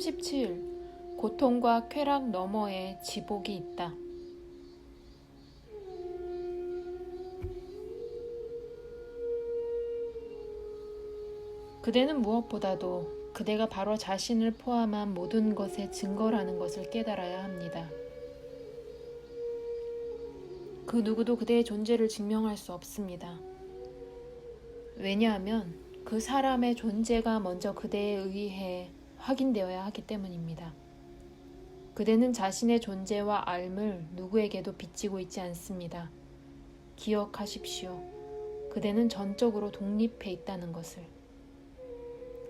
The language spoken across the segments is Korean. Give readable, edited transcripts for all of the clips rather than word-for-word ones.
37. 고통과 쾌락 너머에 지복이 있다. 그대는 무엇보다도 그대가 바로 자신을 포함한 모든 것의 증거라는 것을 깨달아야 합니다. 그 누구도 그대의 존재를 증명할 수 없습니다. 왜냐하면 그 사람의 존재가 먼저 그대에 의해 확인되어야 하기 때문입니다. 그대는 자신의 존재와 삶을 누구에게도 빚지고 있지 않습니다. 기억하십시오. 그대는 전적으로 독립해 있다는 것을.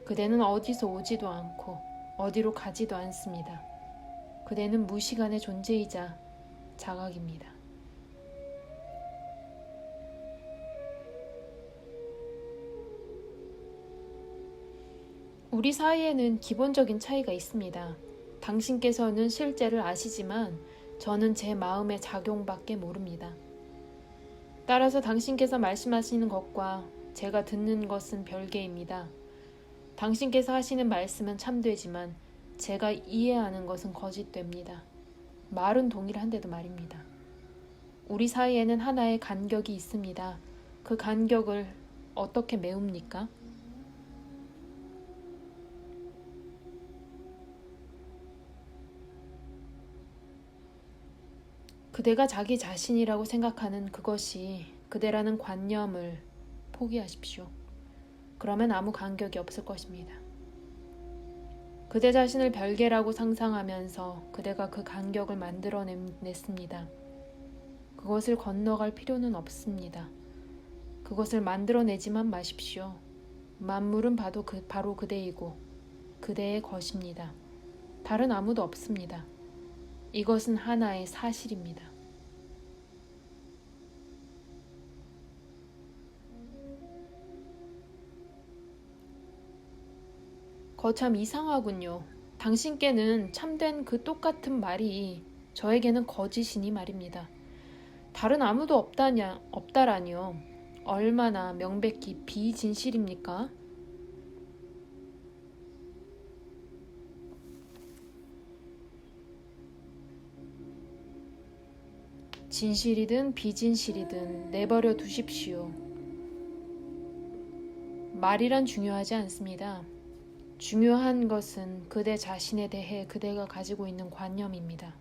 그대는 어디서 오지도 않고 어디로 가지도 않습니다. 그대는 무시간의 존재이자 자각입니다. 우리 사이에는 기본적인 차이가 있습니다. 당신께서는 실제를 아시지만 저는 제 마음의 작용밖에 모릅니다. 따라서 당신께서 말씀하시는 것과 제가 듣는 것은 별개입니다. 당신께서 하시는 말씀은 참되지만 제가 이해하는 것은 거짓됩니다. 말은 동일한데도 말입니다. 우리 사이에는 하나의 간격이 있습니다. 그 간격을 어떻게 메웁니까? 그대가 자기 자신이라고 생각하는 그것이 그대라는 관념을 포기하십시오. 그러면 아무 간격이 없을 것입니다. 그대 자신을 별개라고 상상하면서 그대가 그 간격을 만들어냈습니다. 그것을 건너갈 필요는 없습니다. 그것을 만들어내지만 마십시오. 만물은 바로 그대이고 그대의 것입니다. 다른 아무도 없습니다. 이것은 하나의 사실입니다. 거참 이상하군요. 당신께는 참된 그 똑같은 말이 저에게는 거짓이니 말입니다. 다른 아무도 없다라니요. 얼마나 명백히 비진실입니까? 진실이든 비진실이든 내버려 두십시오. 말이란 중요하지 않습니다. 중요한 것은 그대 자신에 대해 그대가 가지고 있는 관념입니다.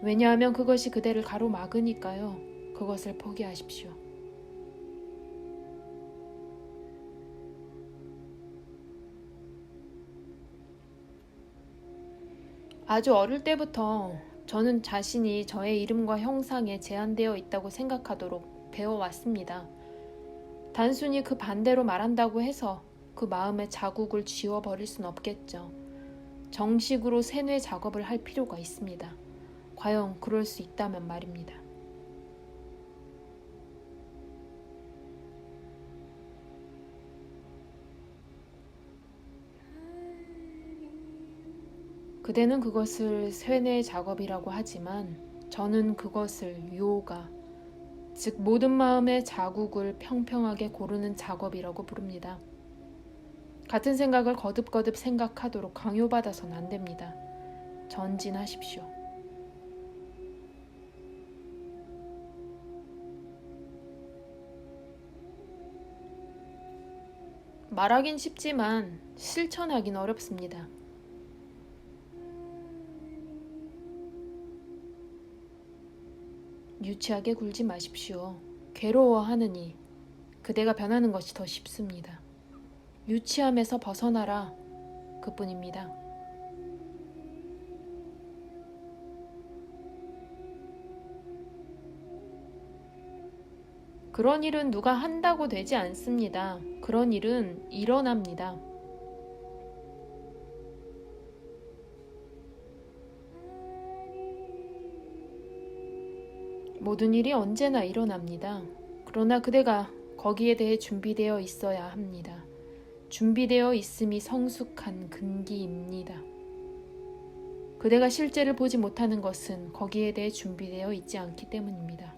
왜냐하면 그것이 그대를 가로막으니까요. 그것을 포기하십시오. 아주 어릴 때부터 저는 자신이 저의 이름과 형상에 제한되어 있다고 생각하도록 배워왔습니다. 단순히 그 반대로 말한다고 해서 그 마음의 자국을 지워버릴 순 없겠죠. 정식으로 세뇌 작업을 할 필요가 있습니다. 과연 그럴 수 있다면 말입니다. 그대는 그것을 세뇌 작업이라고 하지만 저는 그것을 요가, 즉 모든 마음의 자국을 평평하게 고르는 작업이라고 부릅니다. 같은 생각을 거듭거듭 생각하도록 강요받아서는 안 됩니다. 전진하십시오. 말하긴 쉽지만 실천하긴 어렵습니다. 유치하게 굴지 마십시오. 괴로워하느니 그대가 변하는 것이 더 쉽습니다. 유치함에서 벗어나라. 그뿐입니다. 그런 일은 누가 한다고 되지 않습니다. 그런 일은 일어납니다. 모든 일이 언제나 일어납니다. 그러나 그대가 거기에 대해 준비되어 있어야 합니다. 준비되어 있음이 성숙한 근기입니다. 그대가 실제를 보지 못하는 것은 거기에 대해 준비되어 있지 않기 때문입니다.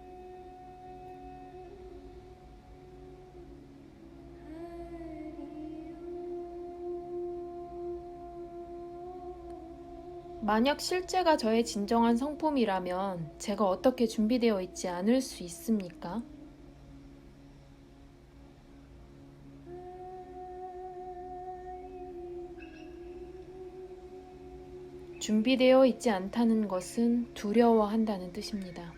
만약 실제가 저의 진정한 성품이라면 제가 어떻게 준비되어 있지 않을 수 있습니까? 준비되어 있지 않다는 것은 두려워한다는 뜻입니다.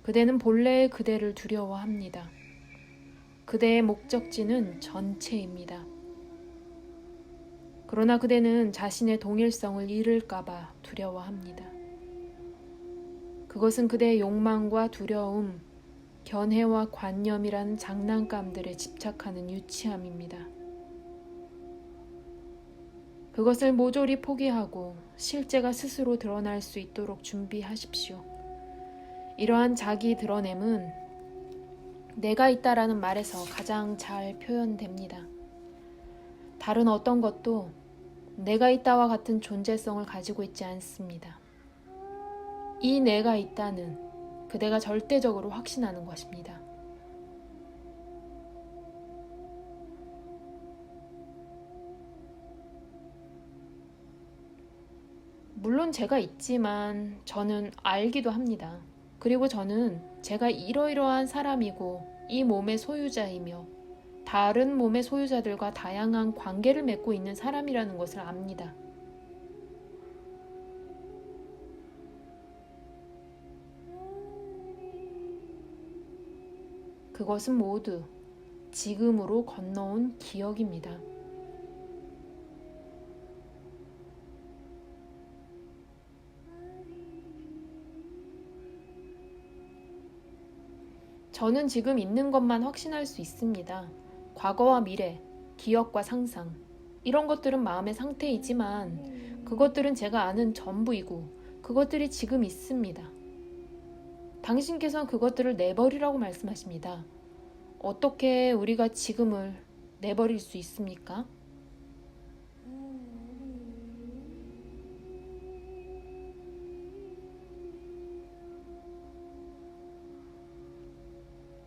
그대는 본래의 그대를 두려워합니다. 그대의 목적지는 전체입니다. 그러나 그대는 자신의 동일성을 잃을까봐 두려워합니다. 그것은 그대의 욕망과 두려움, 견해와 관념이라는 장난감들에 집착하는 유치함입니다. 그것을 모조리 포기하고 실제가 스스로 드러날 수 있도록 준비하십시오. 이러한 자기 드러냄은 내가 있다라는 말에서 가장 잘 표현됩니다. 다른 어떤 것도 내가 있다와 같은 존재성을 가지고 있지 않습니다. 이 내가 있다는 그대가 절대적으로 확신하는 것입니다. 물론 제가 있지만 저는 알기도 합니다. 그리고 저는 제가 이러이러한 사람이고 이 몸의 소유자이며 다른 몸의 소유자들과 다양한 관계를 맺고 있는 사람이라는 것을 압니다. 그것은 모두 지금으로 건너온 기억입니다. 저는 지금 있는 것만 확신할 수 있습니다. 과거와 미래, 기억과 상상, 이런 것들은 마음의 상태이지만 그것들은 제가 아는 전부이고 그것들이 지금 있습니다. 당신께서는 그것들을 내버리라고 말씀하십니다. 어떻게 우리가 지금을 내버릴 수 있습니까?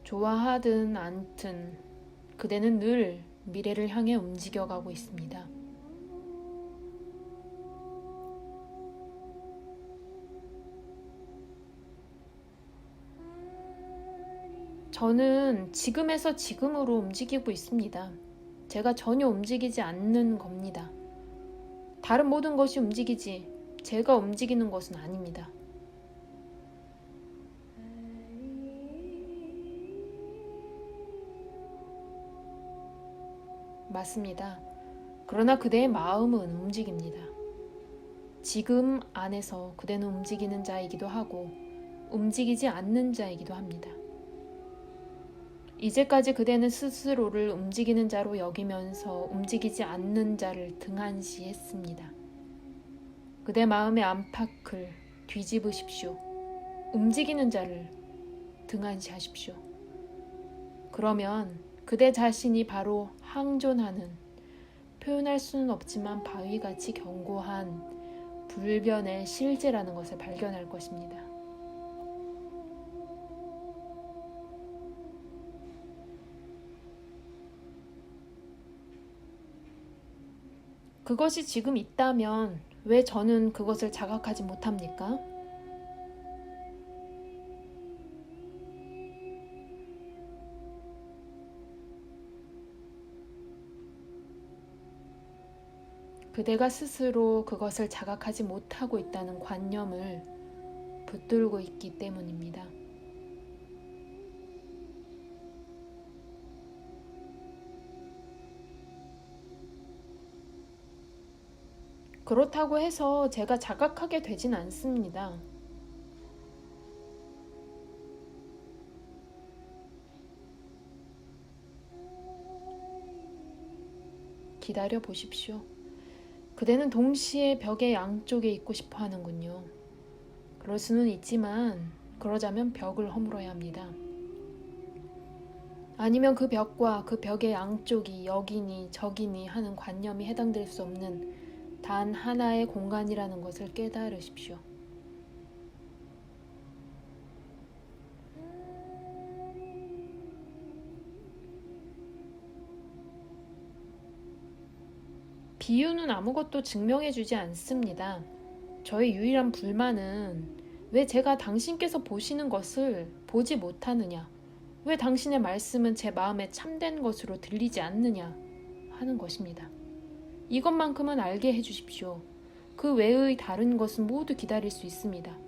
좋아하든 않든 그대는 늘 미래를 향해 움직여가고 있습니다. 저는 지금에서 지금으로 움직이고 있습니다. 제가 전혀 움직이지 않는 겁니다. 다른 모든 것이 움직이지 제가 움직이는 것은 아닙니다. 맞습니다. 그러나 그대의 마음은 움직입니다. 지금 안에서 그대는 움직이는 자이기도 하고 움직이지 않는 자이기도 합니다. 이제까지 그대는 스스로를 움직이는 자로 여기면서 움직이지 않는 자를 등한시했습니다. 그대 마음의 안팎을 뒤집으십시오. 움직이는 자를 등한시하십시오. 그러면 그대 자신이 바로 항존하는, 표현할 수는 없지만 바위같이 견고한 불변의 실제라는 것을 발견할 것입니다. 그것이 지금 있다면 왜 저는 그것을 자각하지 못합니까? 그대가 스스로 그것을 자각하지 못하고 있다는 관념을 붙들고 있기 때문입니다. 그렇다고 해서 제가 자각하게 되진 않습니다. 기다려 보십시오. 그대는 동시에 벽의 양쪽에 있고 싶어 하는군요. 그럴 수는 있지만 그러자면 벽을 허물어야 합니다. 아니면 그 벽과 그 벽의 양쪽이 여기니 저기니 하는 관념이 해당될 수 없는 단 하나의 공간이라는 것을 깨달으십시오. 비유는 아무것도 증명해주지 않습니다. 저의 유일한 불만은 왜 제가 당신께서 보시는 것을 보지 못하느냐, 왜 당신의 말씀은 제 마음에 참된 것으로 들리지 않느냐 하는 것입니다. 이것만큼은 알게 해주십시오. 그 외의 다른 것은 모두 기다릴 수 있습니다.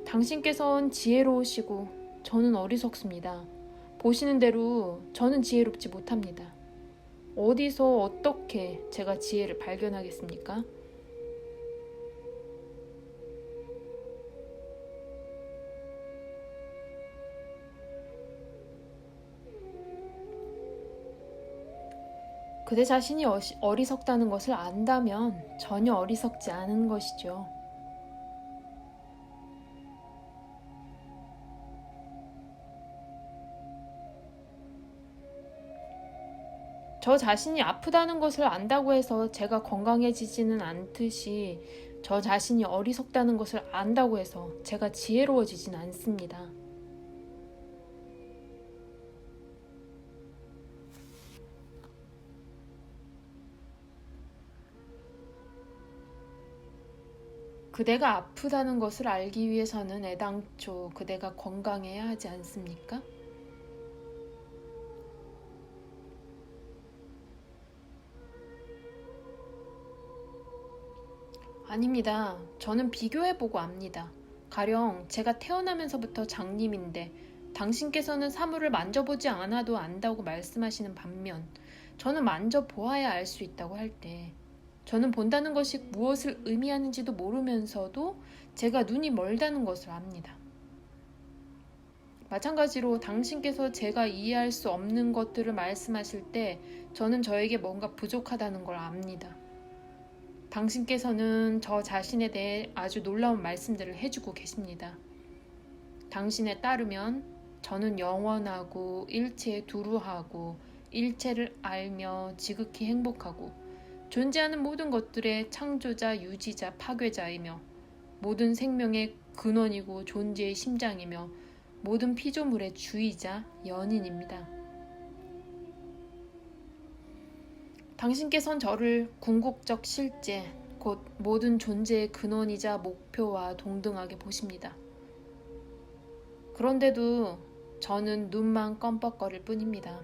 당신께서는 지혜로우시고 저는 어리석습니다. 보시는 대로 저는 지혜롭지 못합니다. 어디서 어떻게 제가 지혜를 발견하겠습니까? 그대 자신이 어리석다는 것을 안다면 전혀 어리석지 않은 것이죠. 저 자신이 아프다는 것을 안다고 해서 제가 건강해지지는 않듯이 저 자신이 어리석다는 것을 안다고 해서 제가 지혜로워지진 않습니다. 그대가 아프다는 것을 알기 위해서는 애당초 그대가 건강해야 하지 않습니까? 아닙니다. 저는 비교해보고 압니다. 가령 제가 태어나면서부터 장님인데 당신께서는 사물을 만져보지 않아도 안다고 말씀하시는 반면 저는 만져보아야 알 수 있다고 할 때 저는 본다는 것이 무엇을 의미하는지도 모르면서도 제가 눈이 멀다는 것을 압니다. 마찬가지로 당신께서 제가 이해할 수 없는 것들을 말씀하실 때 저는 저에게 뭔가 부족하다는 걸 압니다. 당신께서는 저 자신에 대해 아주 놀라운 말씀들을 해주고 계십니다. 당신에 따르면 저는 영원하고 일체에 두루하고 일체를 알며 지극히 행복하고 존재하는 모든 것들의 창조자, 유지자, 파괴자이며 모든 생명의 근원이고 존재의 심장이며 모든 피조물의 주이자, 연인입니다. 당신께서는 저를 궁극적 실제, 곧 모든 존재의 근원이자 목표와 동등하게 보십니다. 그런데도 저는 눈만 껌뻑거릴 뿐입니다.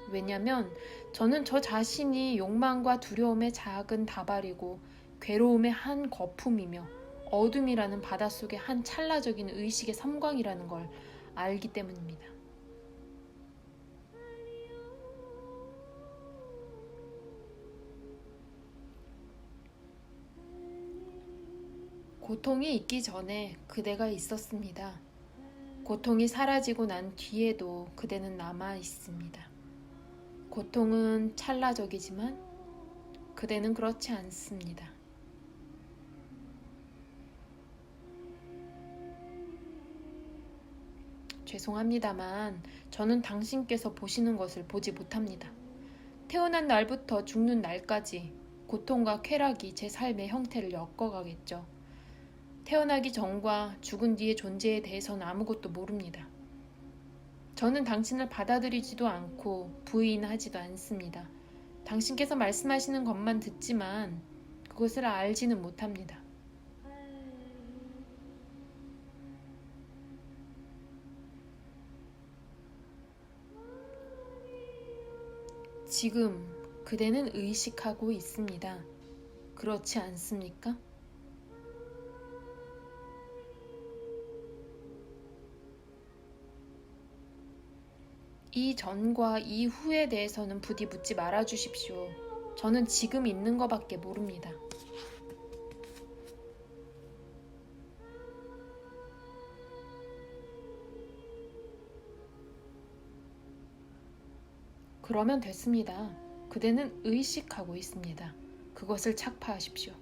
왜냐면 저는 저 자신이 욕망과 두려움의 작은 다발이고 괴로움의 한 거품이며 어둠이라는 바닷속의 한 찰나적인 의식의 섬광이라는 걸 알기 때문입니다. 고통이 있기 전에 그대가 있었습니다. 고통이 사라지고 난 뒤에도 그대는 남아 있습니다. 고통은 찰나적이지만 그대는 그렇지 않습니다. 죄송합니다만 저는 당신께서 보시는 것을 보지 못합니다. 태어난 날부터 죽는 날까지 고통과 쾌락이 제 삶의 형태를 엮어가겠죠. 태어나기 전과 죽은 뒤의 존재에 대해서는 아무것도 모릅니다. 저는 당신을 받아들이지도 않고 부인하지도 않습니다. 당신께서 말씀하시는 것만 듣지만 그것을 알지는 못합니다. 지금 그대는 의식하고 있습니다. 그렇지 않습니까? 이 전과 이 후에 대해서는 부디 묻지 말아 주십시오. 저는 지금 있는 것밖에 모릅니다. 그러면 됐습니다. 그대는 의식하고 있습니다. 그것을 착파하십시오.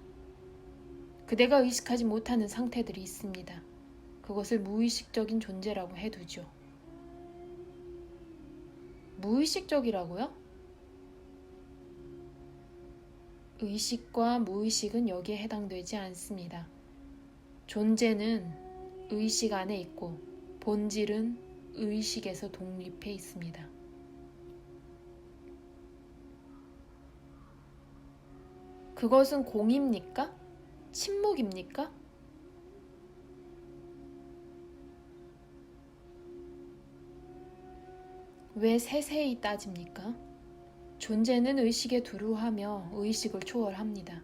그대가 의식하지 못하는 상태들이 있습니다. 그것을 무의식적인 존재라고 해두죠. 무의식적이라고요? 의식과 무의식은 여기에 해당되지 않습니다. 존재는 의식 안에 있고 본질은 의식에서 독립해 있습니다. 그것은 공입니까? 침묵입니까? 왜 세세히 따집니까? 존재는 의식에 두루하며 의식을 초월합니다.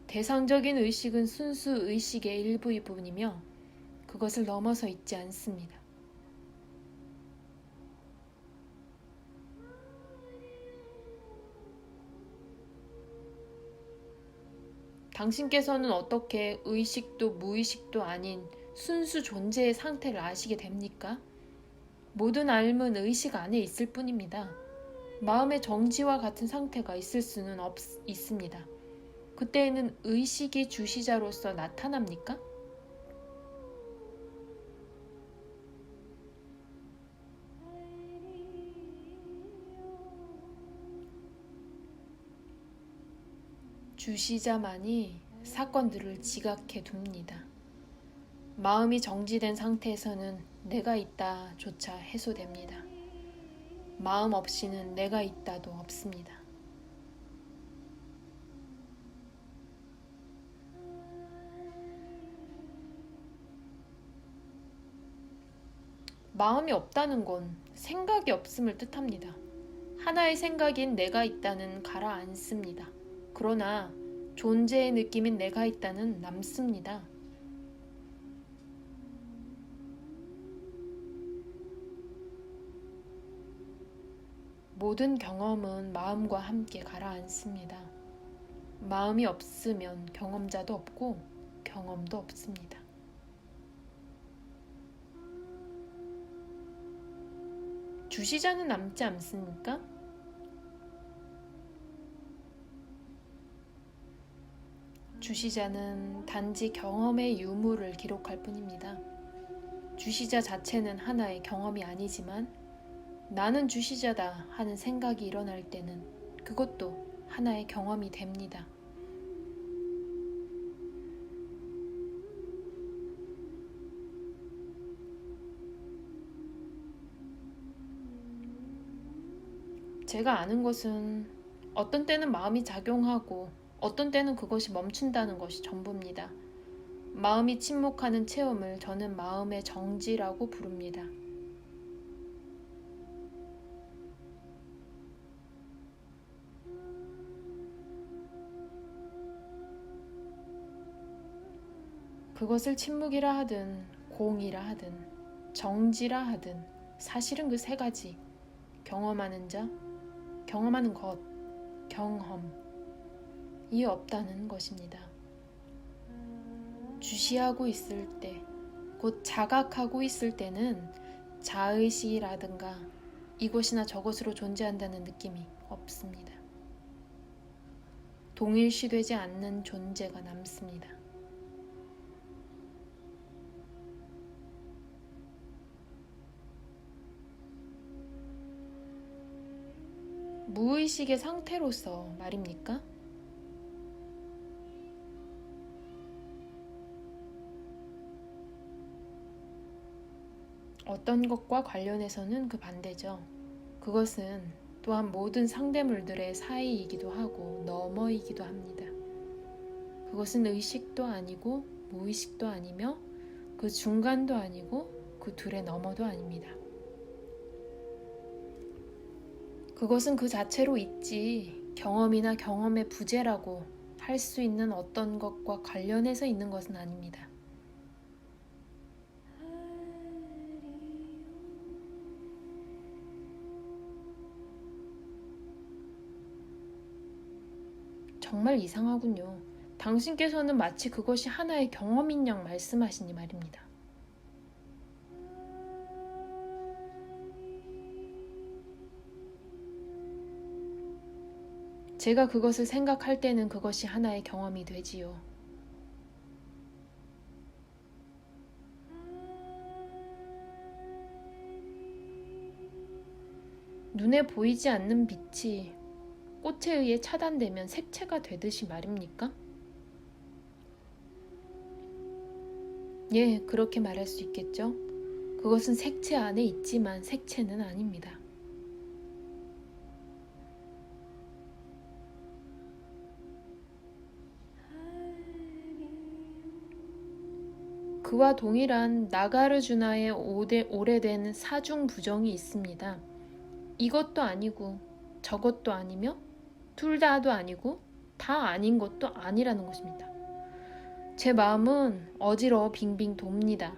대상적인 의식은 순수 의식의 일부일 뿐이며 그것을 넘어서 있지 않습니다. 당신께서는 어떻게 의식도 무의식도 아닌 순수 존재의 상태를 아시게 됩니까? 모든 알은 의식 안에 있을 뿐입니다. 마음의 정지와 같은 상태가 있을 수는 있습니다. 그때에는 의식이 주시자로서 나타납니까? 주시자만이 사건들을 지각해 둡니다. 마음이 정지된 상태에서는 내가 있다조차 해소됩니다. 마음 없이는 내가 있다도 없습니다. 마음이 없다는 건 생각이 없음을 뜻합니다. 하나의 생각인 내가 있다는 가라앉습니다. 그러나 존재의 느낌인 내가 있다는 남습니다. 모든 경험은 마음과 함께 가라앉습니다. 마음이 없으면 경험자도 없고 경험도 없습니다. 주시자는 남지 않습니까? 주시자는 단지 경험의 유무를 기록할 뿐입니다. 주시자 자체는 하나의 경험이 아니지만 나는 주시자다 하는 생각이 일어날 때는 그것도 하나의 경험이 됩니다. 제가 아는 것은 어떤 때는 마음이 작용하고 어떤 때는 그것이 멈춘다는 것이 전부입니다. 마음이 침묵하는 체험을 저는 마음의 정지라고 부릅니다. 그것을 침묵이라 하든 공이라 하든 정지라 하든 사실은 그 세 가지, 경험하는 자, 경험하는 것, 경험이 없다는 것입니다. 주시하고 있을 때, 곧 자각하고 있을 때는 자의식이라든가 이것이나 저것으로 존재한다는 느낌이 없습니다. 동일시되지 않는 존재가 남습니다. 무의식의 상태로서 말입니까? 어떤 것과 관련해서는 그 반대죠. 그것은 또한 모든 상대물들의 사이이기도 하고 너머이기도 합니다. 그것은 의식도 아니고 무의식도 아니며 그 중간도 아니고 그 둘의 너머도 아닙니다. 그것은 그 자체로 있지 경험이나 경험의 부재라고 할 수 있는 어떤 것과 관련해서 있는 것은 아닙니다. 정말 이상하군요. 당신께서는 마치 그것이 하나의 경험인 양 말씀하시니 말입니다. 제가 그것을 생각할 때는 그것이 하나의 경험이 되지요. 눈에 보이지 않는 빛이 꽃에 의해 차단되면 색채가 되듯이 말입니까? 예, 그렇게 말할 수 있겠죠. 그것은 색채 안에 있지만 색채는 아닙니다. 그와 동일한 나가르주나의 오래된 사중 부정이 있습니다. 이것도 아니고 저것도 아니며 둘 다도 아니고 다 아닌 것도 아니라는 것입니다. 제 마음은 어지러워 빙빙 돕니다.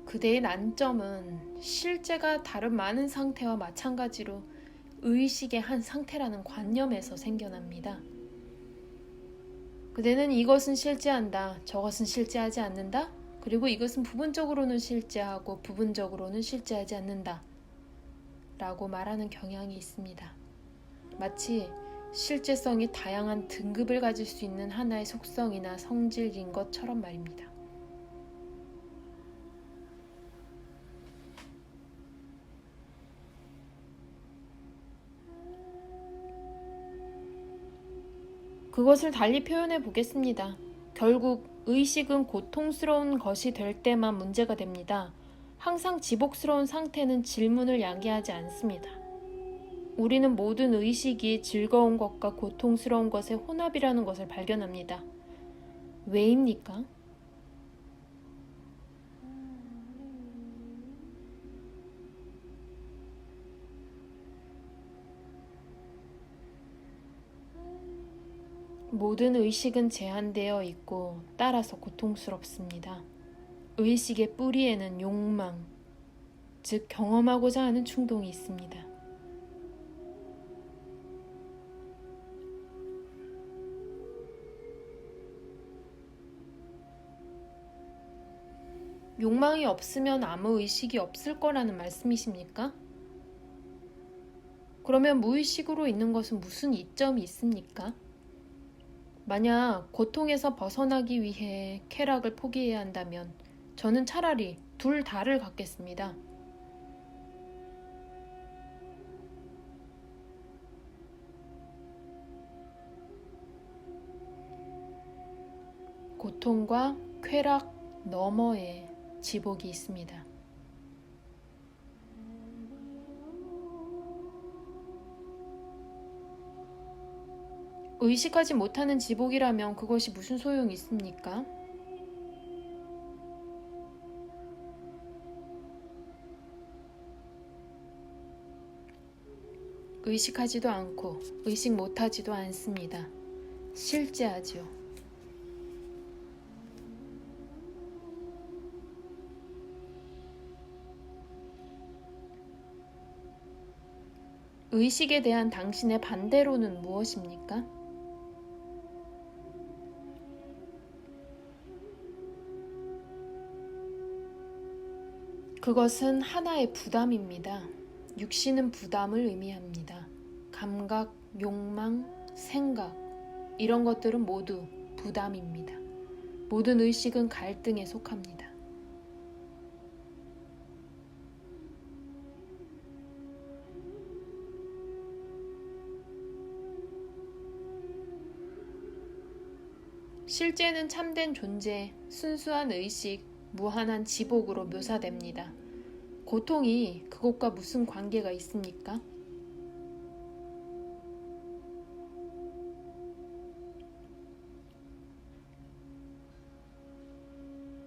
그대의 난점은 실제가 다른 많은 상태와 마찬가지로 의식의 한 상태라는 관념에서 생겨납니다. 그대는 이것은 실제한다, 저것은 실제하지 않는다, 그리고 이것은 부분적으로는 실제하고 부분적으로는 실제하지 않는다 라고 말하는 경향이 있습니다. 마치 실제성이 다양한 등급을 가질 수 있는 하나의 속성이나 성질인 것처럼 말입니다. 그것을 달리 표현해 보겠습니다. 결국 의식은 고통스러운 것이 될 때만 문제가 됩니다. 항상 지복스러운 상태는 질문을 야기하지 않습니다. 우리는 모든 의식이 즐거운 것과 고통스러운 것의 혼합이라는 것을 발견합니다. 왜입니까? 모든 의식은 제한되어 있고 따라서 고통스럽습니다. 의식의 뿌리에는 욕망, 즉 경험하고자 하는 충동이 있습니다. 욕망이 없으면 아무 의식이 없을 거라는 말씀이십니까? 그러면 무의식으로 있는 것은 무슨 이점이 있습니까? 만약 고통에서 벗어나기 위해 쾌락을 포기해야 한다면 저는 차라리 둘 다를 갖겠습니다. 고통과 쾌락 너머에 지복이 있습니다. 의식하지 못하는 지복이라면 그것이 무슨 소용이 있습니까? 의식하지도 않고 의식 못하지도 않습니다. 실제하지요. 의식에 대한 당신의 반대로는 무엇입니까? 그것은 하나의 부담입니다. 육신은 부담을 의미합니다. 감각, 욕망, 생각, 이런 것들은 모두 부담입니다. 모든 의식은 갈등에 속합니다. 실제는 참된 존재, 순수한 의식, 무한한 지복으로 묘사됩니다. 고통이 그것과 무슨 관계가 있습니까?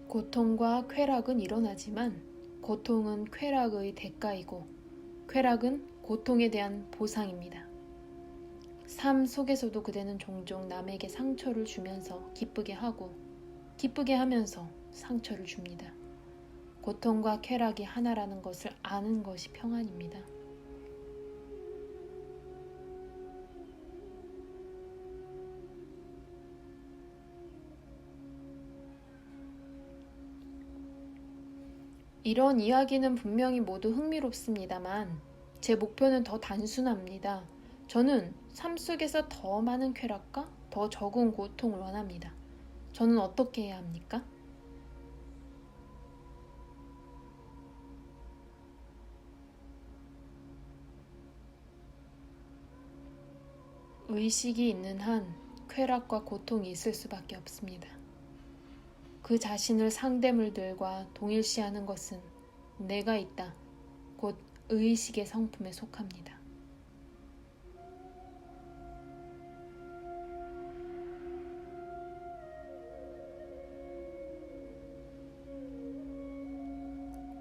고통과 쾌락은 일어나지만 고통은 쾌락의 대가이고 쾌락은 고통에 대한 보상입니다. 삶 속에서도 그대는 종종 남에게 상처를 주면서 기쁘게 하고 기쁘게 하면서 상처를 줍니다. 고통과 쾌락이 하나라는 것을 아는 것이 평안입니다. 이런 이야기는 분명히 모두 흥미롭습니다만 제 목표는 더 단순합니다. 저는 삶 속에서 더 많은 쾌락과 더 적은 고통을 원합니다. 저는 어떻게 해야 합니까? 의식이 있는 한 쾌락과 고통이 있을 수밖에 없습니다. 그 자신을 상대물들과 동일시하는 것은 내가 있다, 곧 의식의 성품에 속합니다.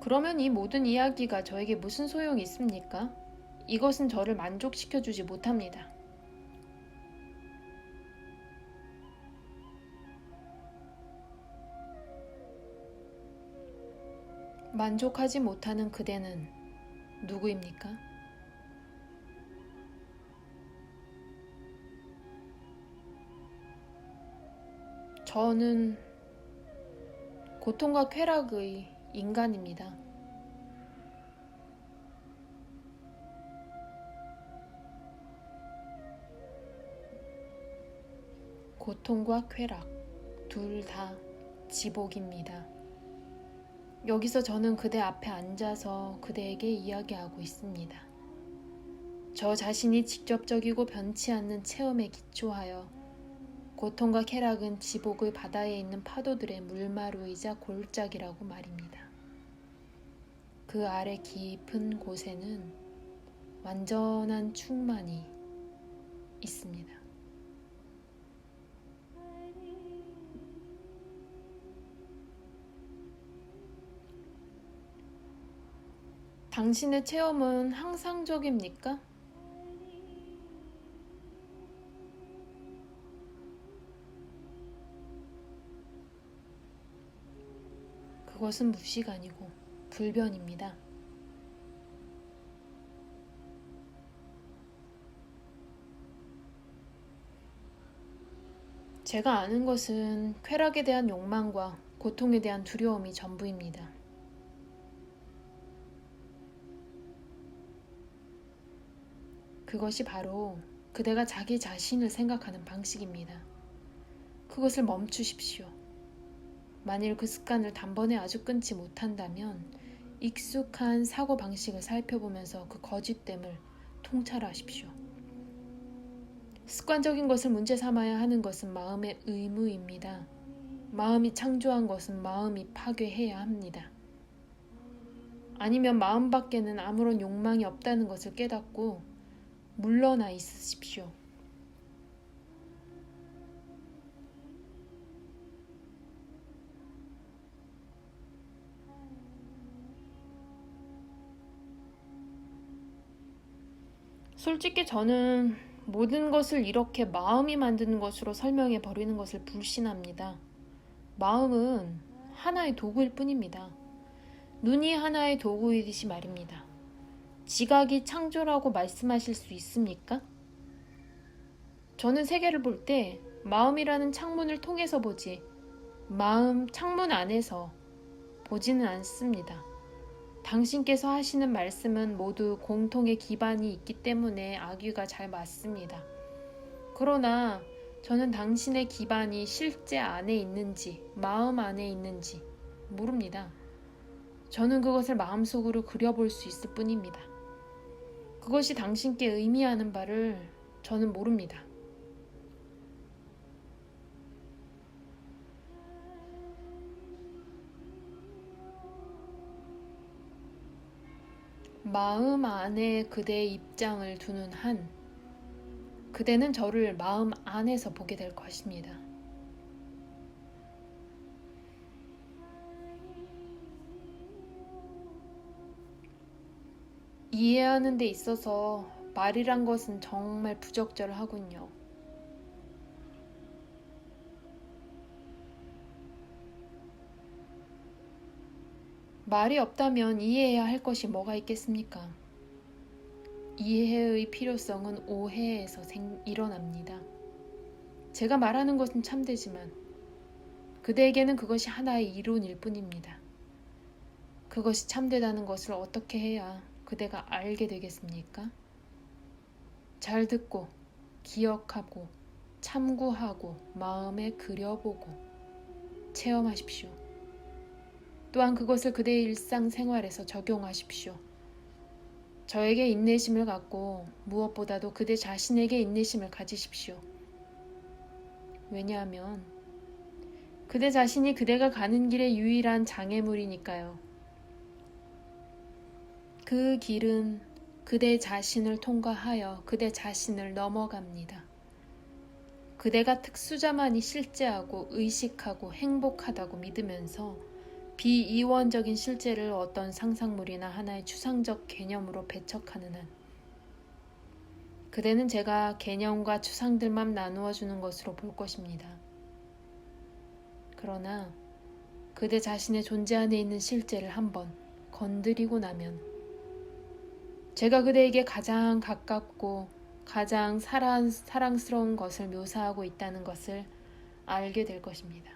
그러면 이 모든 이야기가 저에게 무슨 소용이 있습니까? 이것은 저를 만족시켜주지 못합니다. 만족하지 못하는 그대는 누구입니까? 저는 고통과 쾌락의 인간입니다. 고통과 쾌락, 둘 다 지복입니다. 여기서 저는 그대 앞에 앉아서 그대에게 이야기하고 있습니다. 저 자신이 직접적이고 변치 않는 체험에 기초하여 고통과 쾌락은 지복의 바다에 있는 파도들의 물마루이자 골짜기라고 말입니다. 그 아래 깊은 곳에는 완전한 충만이 있습니다. 당신의 체험은 항상적입니까? 그것은 무시가 아니고 불변입니다. 제가 아는 것은 쾌락에 대한 욕망과 고통에 대한 두려움이 전부입니다. 그것이 바로 그대가 자기 자신을 생각하는 방식입니다. 그것을 멈추십시오. 만일 그 습관을 단번에 아주 끊지 못한다면 익숙한 사고방식을 살펴보면서 그 거짓됨을 통찰하십시오. 습관적인 것을 문제 삼아야 하는 것은 마음의 의무입니다. 마음이 창조한 것은 마음이 파괴해야 합니다. 아니면 마음 밖에는 아무런 욕망이 없다는 것을 깨닫고 물러나 있으십시오. 솔직히 저는 모든 것을 이렇게 마음이 만드는 것으로 설명해 버리는 것을 불신합니다. 마음은 하나의 도구일 뿐입니다. 눈이 하나의 도구이듯이 말입니다. 지각이 창조라고 말씀하실 수 있습니까? 저는 세계를 볼 때 마음이라는 창문을 통해서 보지 마음 창문 안에서 보지는 않습니다. 당신께서 하시는 말씀은 모두 공통의 기반이 있기 때문에 악유가 잘 맞습니다. 그러나 저는 당신의 기반이 실제 안에 있는지 마음 안에 있는지 모릅니다. 저는 그것을 마음속으로 그려볼 수 있을 뿐입니다. 그것이 당신께 의미하는 바를 저는 모릅니다. 마음 안에 그대의 입장을 두는 한 그대는 저를 마음 안에서 보게 될 것입니다. 이해하는 데 있어서 말이란 것은 정말 부적절하군요. 말이 없다면 이해해야 할 것이 뭐가 있겠습니까? 이해의 필요성은 오해에서 일어납니다. 제가 말하는 것은 참되지만 그대에게는 그것이 하나의 이론일 뿐입니다. 그것이 참되다는 것을 어떻게 해야 그대가 알게 되겠습니까? 잘 듣고 기억하고 참고하고 마음에 그려보고 체험하십시오. 또한 그것을 그대의 일상생활에서 적용하십시오. 저에게 인내심을 갖고 무엇보다도 그대 자신에게 인내심을 가지십시오. 왜냐하면 그대 자신이 그대가 가는 길의 유일한 장애물이니까요. 그 길은 그대 자신을 통과하여 그대 자신을 넘어갑니다. 그대가 특수자만이 실제하고 의식하고 행복하다고 믿으면서 비이원적인 실제를 어떤 상상물이나 하나의 추상적 개념으로 배척하는 한 그대는 제가 개념과 추상들만 나누어 주는 것으로 볼 것입니다. 그러나 그대 자신의 존재 안에 있는 실제를 한번 건드리고 나면 제가 그대에게 가장 가깝고 가장 사랑스러운 것을 묘사하고 있다는 것을 알게 될 것입니다.